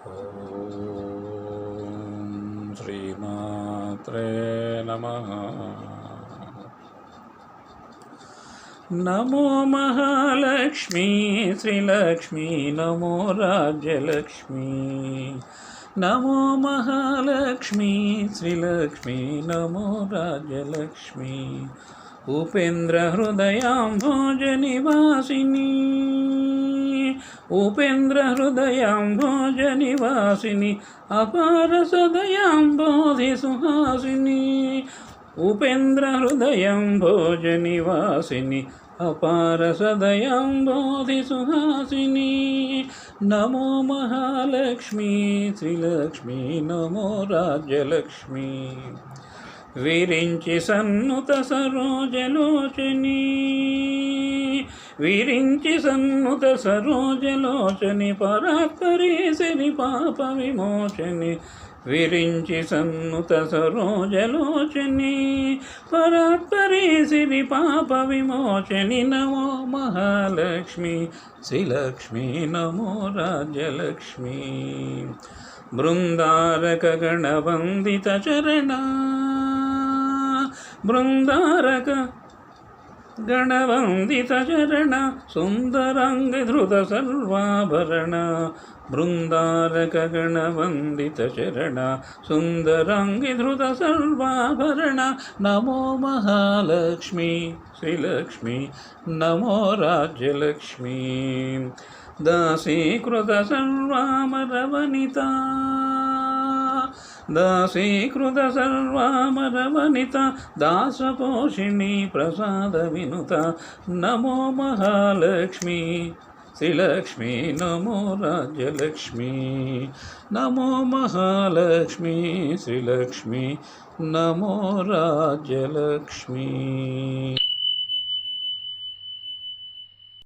ఓం శ్రీమాత్రే నమః. నమో మహాలక్ష్మీ శ్రీలక్ష్మీ నమో రాజ్యలక్ష్మీ. నమో మహాలక్ష్మీ శ్రీలక్ష్మీ నమో రాజ్యలక్ష్మీ. ఉపేంద్ర హృదయాంభోజ నివాసిని, ఉపేంద్ర హృదయాంభోజ నివాసిని, అపార సదయాంబోధి సుహాసిని. ఉపేంద్ర హృదయాంభోజ నివాసిని, అపార సదయాంబోధి సుహాసిని. నమో మహాలక్ష్మీ శ్రీలక్ష్మీ నమో రాజ్యలక్ష్మీ. విరించి సన్నుత సరోజలోచని, విరించి సన్నుత సరోజలోచని, పరాత్పరేశని పాప విమోచని. విరించి సన్నుత సరోజలోచని, పరాత్పరేశని పాప విమోచని. నమో మహాలక్ష్మీ శ్రీలక్ష్మీ నమో రాజ్యలక్ష్మీ. బృందారక గణవందిత చరణ, బృందారక గణవందిత చరణ, సుందరాంగి ధృత సర్వాభరణ. బృందారక గణవందిత చరణ, సుందరాంగి ధృత సర్వాభరణ. నమో మహాలక్ష్మీ శ్రీలక్ష్మీ నమో రాజ్యలక్ష్మీ. దాసీకృత సర్వామరవనిత, దాసీకృత సర్వామరవనిత, దాసపోషిణి ప్రసాద వినుత. నమో మహాలక్ష్మీ శ్రీలక్ష్మీ నమో రాజ్యలక్ష్మీ. నమో మహాలక్ష్మీ శ్రీలక్ష్మీ నమో రాజ్యలక్ష్మీ.